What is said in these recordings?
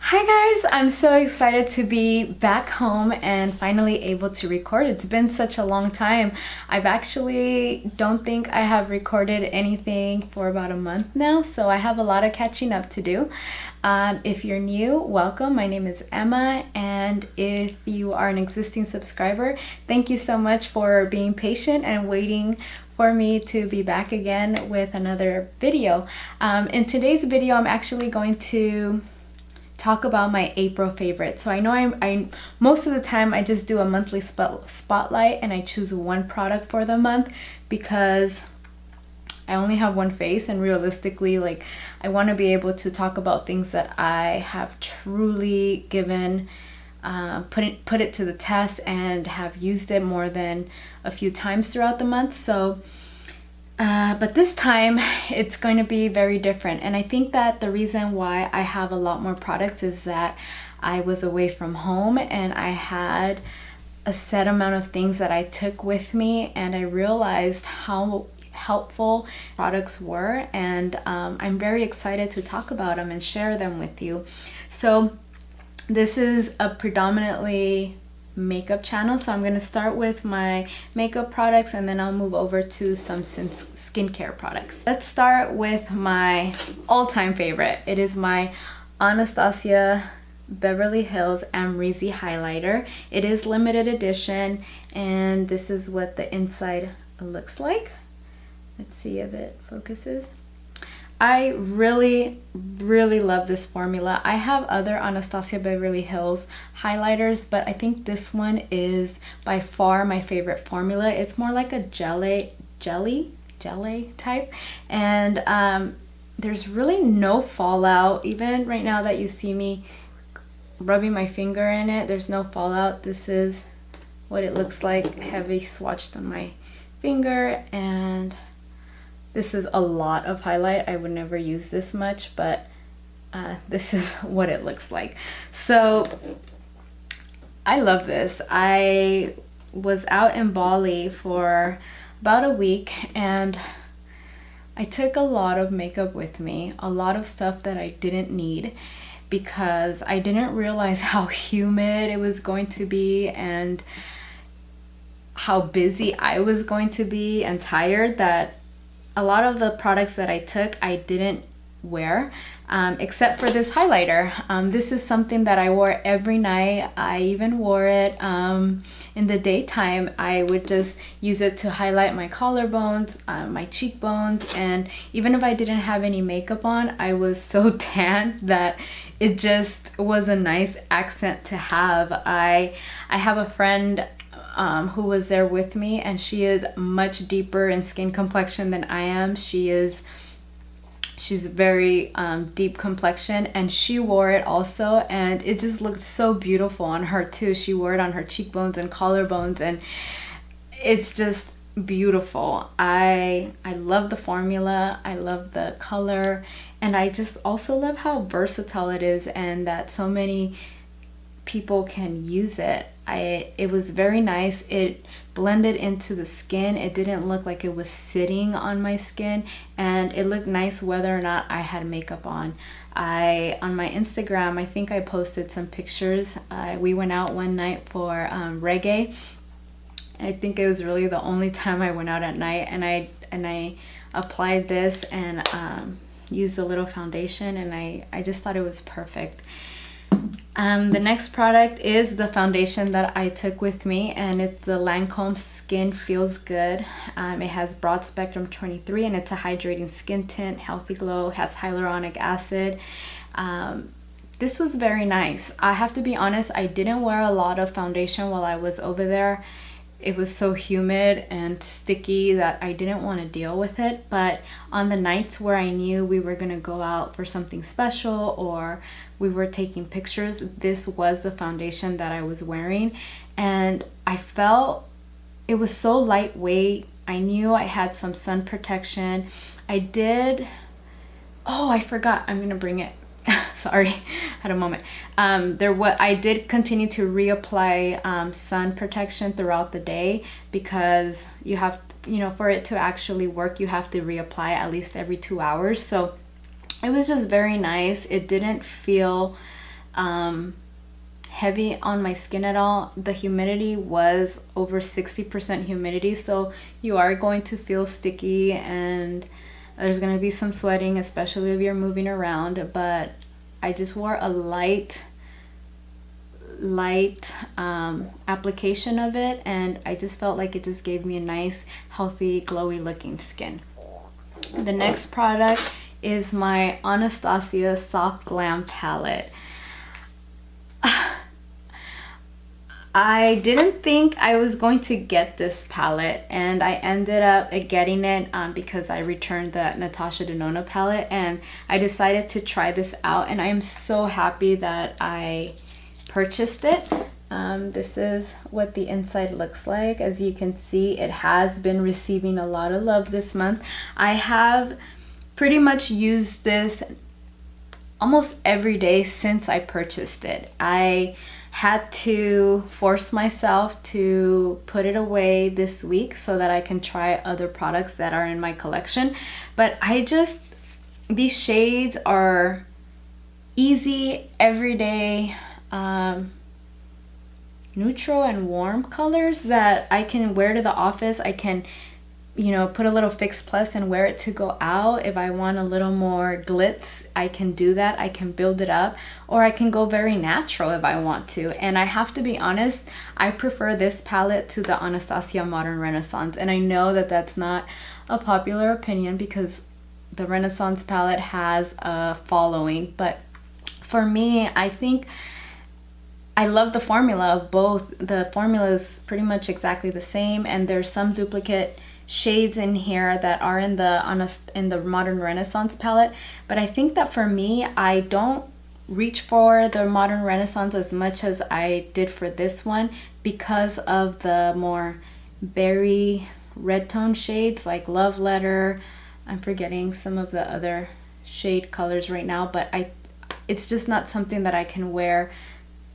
Hi guys, I'm so excited to be back home and finally able to record. It's been such a long time. I've actually don't think I have recorded anything for about a month now, so I have a lot of catching up to do. If you're new, welcome. My name is Emma, and if you are an existing subscriber, thank you so much for being patient and waiting for me to be back again with another video. In today's video, I'm actually going to talk about my April favorites. So I know I most of the time I just do a monthly spotlight and I choose one product for the month because I only have one face, and realistically, like, I want to be able to talk about things that I have truly given put it to the test and have used it more than a few times throughout the month. So but this time it's going to be very different, and I think that the reason why I have a lot more products is that I was away from home and I had a set amount of things that I took with me, and I realized how helpful products were, and I'm very excited to talk about them and share them with you. So this is a predominantly makeup channel, so I'm going to start with my makeup products and then I'll move over to some skincare products. Let's start with my all-time favorite. It is my Anastasia Beverly Hills Amrezy highlighter. It is limited edition, and this is what the inside looks like. Let's see if it focuses. I really love this formula. I have other Anastasia Beverly Hills highlighters, but I think this one is by far my favorite formula. It's more like a jelly type, and there's really no fallout. Even right now that you see me rubbing my finger in it, there's no fallout. This is what it looks like heavy swatched on my finger, and this is a lot of highlight. I would never use this much, but this is what it looks like. So I love this. I was out in Bali for about a week, and I took a lot of makeup with me, a lot of stuff that I didn't need, because I didn't realize how humid it was going to be and how busy I was going to be and tired, that a lot of the products that I took I didn't wear, except for this highlighter. This is something that I wore every night. I even wore it in the daytime. I would just use it to highlight my collarbones, my cheekbones, and even if I didn't have any makeup on, I was so tan that it just was a nice accent to have. I have a friend who was there with me, and she is much deeper in skin complexion than I am. She's very deep complexion, and she wore it also, and it just looked so beautiful on her too. She wore it on her cheekbones and collarbones, and it's just beautiful. I love the formula, I love the color, and I just also love how versatile it is and that so many people can use it. It was very nice. It blended into the skin. It didn't look like it was sitting on my skin, and it looked nice whether or not I had makeup on. On my Instagram, I think I posted some pictures. We went out one night for reggae. I think it was really the only time I went out at night, and I applied this and used a little foundation, and I just thought it was perfect. The next product is the foundation that I took with me, and it's the Lancome Skin Feels Good. It has broad spectrum 23, and it's a hydrating skin tint, healthy glow, has hyaluronic acid. This was very nice. I have to be honest, I didn't wear a lot of foundation while I was over there. It was so humid and sticky that I didn't want to deal with it, but on the nights where I knew we were going to go out for something special or we were taking pictures, this was the foundation that I was wearing, and I felt it was so lightweight. I knew I had some sun protection. I forgot, I'm going to bring it. Sorry, had a moment. I did continue to reapply sun protection throughout the day, because you have, for it to actually work, you have to reapply at least every 2 hours. So it was just very nice. It didn't feel heavy on my skin at all. The humidity was over 60% humidity, so you are going to feel sticky and there's going to be some sweating, especially if you're moving around. But I just wore a light application of it, and I just felt like it just gave me a nice, healthy, glowy looking skin. The next product is my Anastasia Soft Glam palette. I didn't think I was going to get this palette, and I ended up getting it because I returned the Natasha Denona palette, and I decided to try this out, and I am so happy that I purchased it. This is what the inside looks like. As you can see, it has been receiving a lot of love this month. I have pretty much used this almost every day since I purchased it. I had to force myself to put it away this week so that I can try other products that are in my collection. But these shades are easy, everyday, neutral and warm colors that I can wear to the office. I can, put a little Fix Plus and wear it to go out. If I want a little more glitz, I can do that. I can build it up, or I can go very natural if I want to. And I have to be honest, I prefer this palette to the Anastasia Modern Renaissance. And I know that that's not a popular opinion because the Renaissance palette has a following. But for me, I think I love the formula of both. The formula is pretty much exactly the same, and there's some duplicate shades in here that are in the Modern Renaissance palette. But I think that for me, I don't reach for the Modern Renaissance as much as I did for this one because of the more berry red tone shades like Love Letter. I'm forgetting some of the other shade colors right now, but it's just not something that I can wear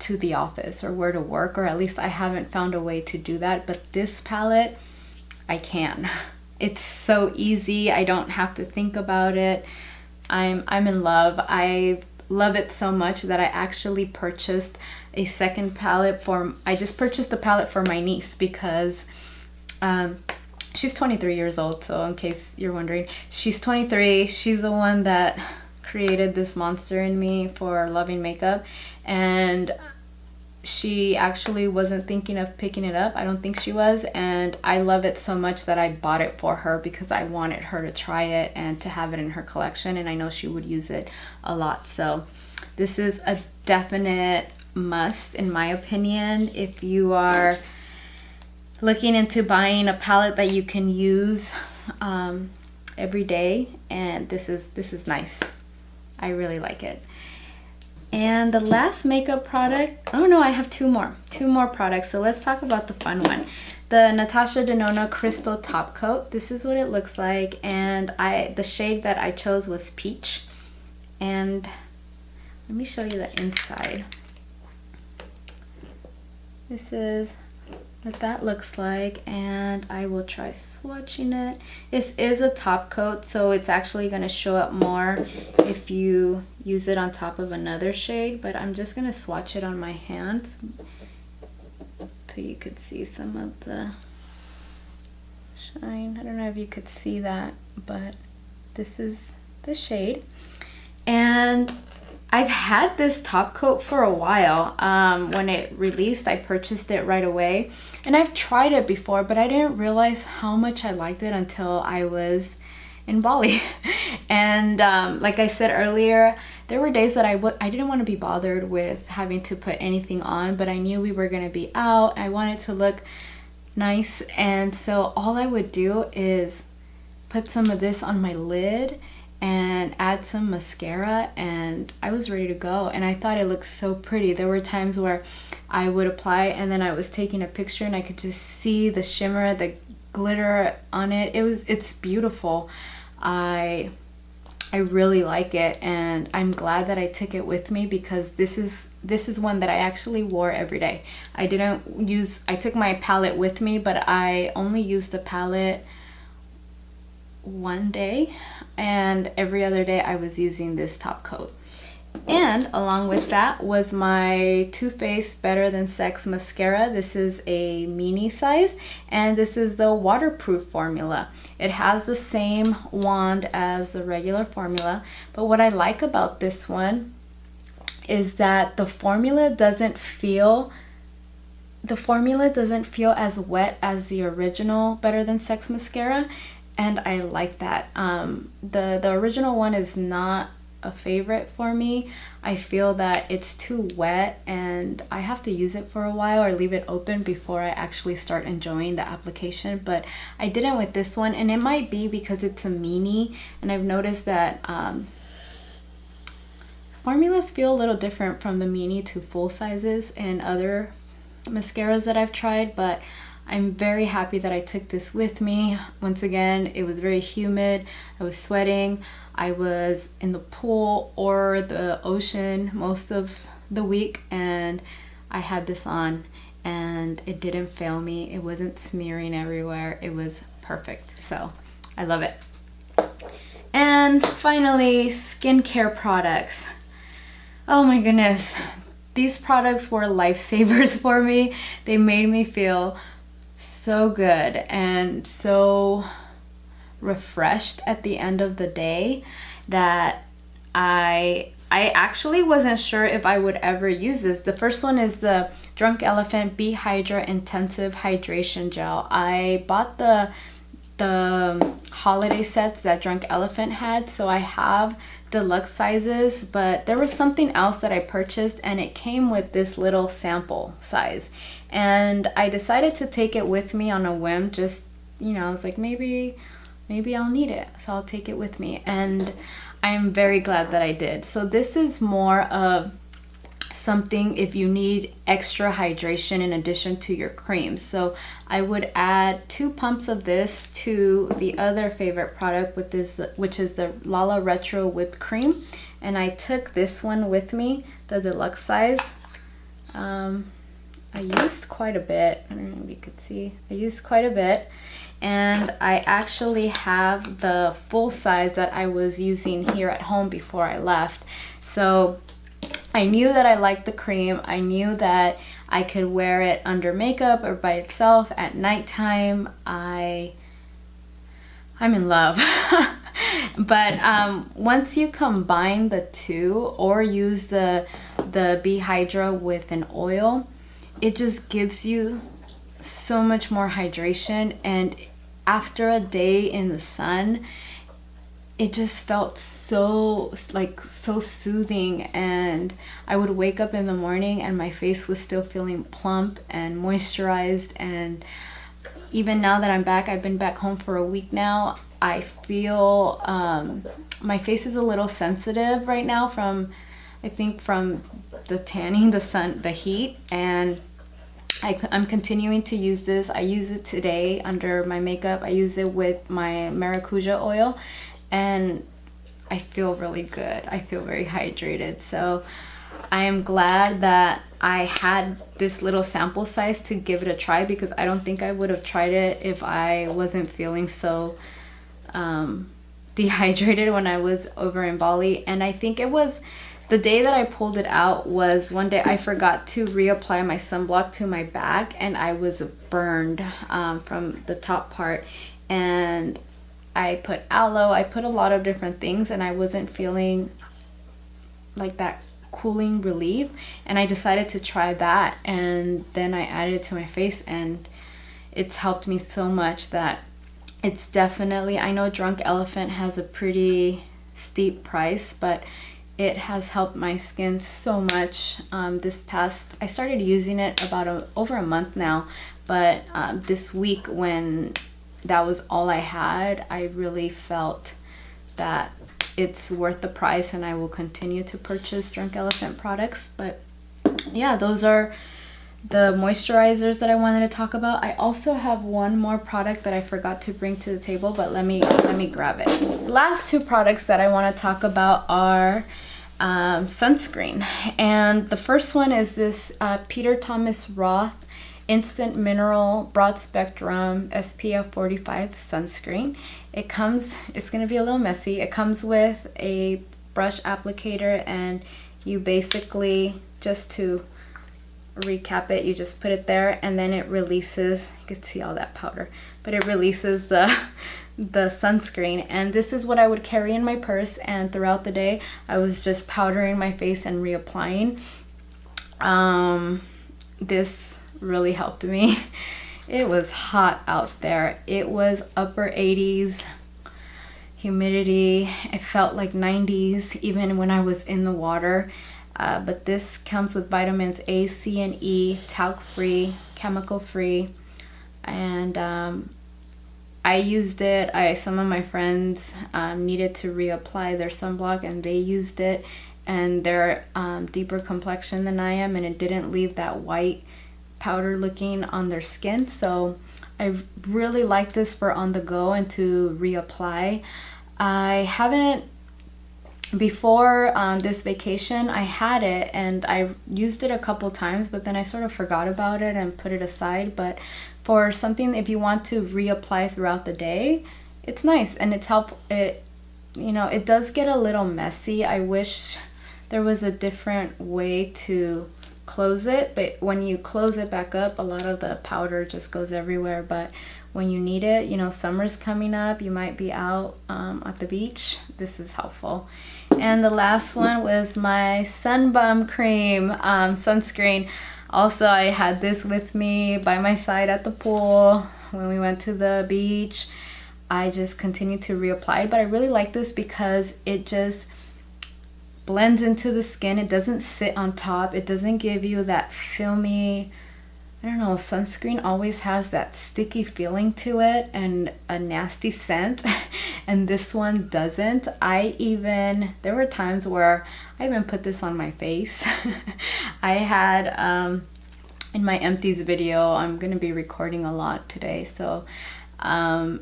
to the office or wear to work, or at least I haven't found a way to do that. But this palette, I can. It's so easy. I don't have to think about it. I'm in love. I love it so much that I actually purchased a second palette I just purchased a palette for my niece because she's 23 years old. So in case you're wondering, she's 23. She's the one that created this monster in me for loving makeup, and she actually wasn't thinking of picking it up. I don't think she was, and I love it so much that I bought it for her because I wanted her to try it and to have it in her collection, and I know she would use it a lot. So this is a definite must in my opinion if you are looking into buying a palette that you can use every day, and this is nice. I really like it. And the last makeup product, oh no, I have two more products. So let's talk about the fun one. The Natasha Denona Crystal Top Coat. This is what it looks like, and the shade that I chose was Peach. And let me show you the inside. This is what that looks like, and I will try swatching it. This is a top coat, so it's actually going to show up more if you use it on top of another shade, but I'm just going to swatch it on my hands so you could see some of the shine. I don't know if you could see that, but this is the shade. And I've had this top coat for a while. When it released, I purchased it right away. And I've tried it before, but I didn't realize how much I liked it until I was in Bali. And like I said earlier, there were days that I didn't want to be bothered with having to put anything on, but I knew we were going to be out. I wanted to look nice. And so all I would do is put some of this on my lid and add some mascara, and I was ready to go. And I thought it looked so pretty. There were times where I would apply and then I was taking a picture and I could just see the shimmer, the glitter on it. It's beautiful. I really like it, and I'm glad that I took it with me because this is one that I actually wore every day. I took my palette with me, but I only used the palette one day, and every other day I was using this top coat. And along with that was my Too Faced Better Than Sex mascara. This is a mini size, and this is the waterproof formula. It has the same wand as the regular formula, but what I like about this one is that the formula doesn't feel as wet as the original Better Than Sex mascara, and I like that. The original one is not a favorite for me. I feel that it's too wet and I have to use it for a while or leave it open before I actually start enjoying the application, but I didn't with this one, and it might be because it's a mini, and I've noticed that formulas feel a little different from the mini to full sizes and other mascaras that I've tried, but I'm very happy that I took this with me. Once again, it was very humid, I was sweating, I was in the pool or the ocean most of the week, and I had this on and it didn't fail me. It wasn't smearing everywhere. It was perfect. So I love it. And finally, skincare products. Oh my goodness. These products were lifesavers for me. They made me feel so good and so refreshed at the end of the day that I actually wasn't sure if I would ever use this. The first one is the Drunk Elephant Be Hydra Intensive Hydration Gel. I bought the holiday sets that Drunk Elephant had, so I have deluxe sizes, but there was something else that I purchased and it came with this little sample size, and I decided to take it with me on a whim. Just, you know, I was like, maybe I'll need it, so I'll take it with me, and I'm very glad that I did. So this is more of something if you need extra hydration in addition to your creams. So I would add 2 pumps of this to the other favorite product with this, which is the Lala Retro Whipped Cream, and I took this one with me, the deluxe size. I used quite a bit. I don't know if you could see. I used quite a bit, and I actually have the full size that I was using here at home before I left. So I knew that I liked the cream. I knew that I could wear it under makeup or by itself at nighttime. I'm in love. But once you combine the two or use the Be Hydra with an oil, it just gives you so much more hydration, and after a day in the sun, it just felt so soothing, and I would wake up in the morning and my face was still feeling plump and moisturized. And even now that I'm back, I've been back home for a week now, I feel my face is a little sensitive right now from the tanning, the sun, the heat, and I'm continuing to use this. I use it today under my makeup. I use it with my maracuja oil, and I feel really good. I feel very hydrated. So I am glad that I had this little sample size to give it a try, because I don't think I would have tried it if I wasn't feeling so dehydrated when I was over in Bali. And I think it was the day that I pulled it out was one day I forgot to reapply my sunblock to my back, and I was burned from the top part, and I put aloe, I put a lot of different things, and I wasn't feeling like that cooling relief, and I decided to try that, and then I added it to my face, and it's helped me so much that it's definitely, I know Drunk Elephant has a pretty steep price, but it has helped my skin so much. I started using it about over a month now, but this week when that was all I had, I really felt that it's worth the price, and I will continue to purchase Drunk Elephant products. But yeah, those are the moisturizers that I wanted to talk about. I also have one more product that I forgot to bring to the table, but let me grab it. Last 2 products that I want to talk about are sunscreen, and the first one is this Peter Thomas Roth Instant Mineral Broad Spectrum SPF 45 sunscreen. It's gonna be a little messy. It comes with a brush applicator, and you basically, just to recap it, you just put it there and then it releases, you can see all that powder, but it releases the sunscreen. And this is what I would carry in my purse, and throughout the day I was just powdering my face and reapplying. This really helped me. It was hot out there. It was upper 80s, humidity. It felt like 90s even when I was in the water. But this comes with vitamins A, C, and E, talc-free, chemical-free, and I used it. Some of my friends needed to reapply their sunblock, and they used it, and they're deeper complexion than I am, and it didn't leave that white powder looking on their skin. So I really like this for on the go and to reapply. I haven't, before this vacation, I had it and I used it a couple times, but then I sort of forgot about it and put it aside. But for something, if you want to reapply throughout the day, it's nice and it's helpful. It, you know, it does get a little messy. I wish there was a different way to close it, but when you close it back up, a lot of the powder just goes everywhere. But when you need it, you know, summer's coming up, you might be out at the beach, this is helpful. And the last one was my Sunbum Cream sunscreen. Also, I had this with me by my side at the pool when we went to the beach. I just continued to reapply, but I really like this because it just blends into the skin. It doesn't sit on top. It doesn't give you that filmy, I don't know, sunscreen always has that sticky feeling to it and a nasty scent, and this one doesn't. There were times where I even put this on my face. I had, in my empties video, I'm gonna be recording a lot today, so I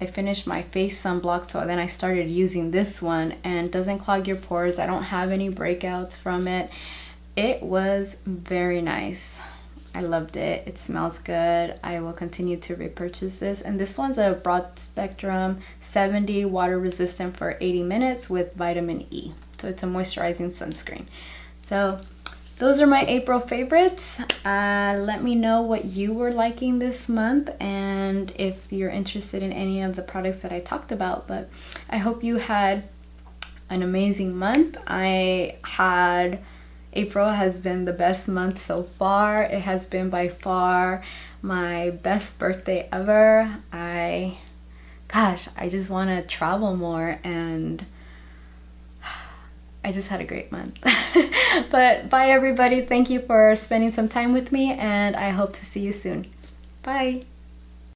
finished my face sunblock, so then I started using this one, and it doesn't clog your pores. I don't have any breakouts from it. It was very nice. I loved it. It smells good. I will continue to repurchase this. And this one's a broad spectrum 70 water resistant for 80 minutes with vitamin E. So it's a moisturizing sunscreen. So those are my April favorites. Let me know what you were liking this month and if you're interested in any of the products that I talked about. But I hope you had an amazing month. April has been the best month so far. It has been by far my best birthday ever. I just want to travel more, and I just had a great month. But bye everybody. Thank you for spending some time with me, and I hope to see you soon. Bye.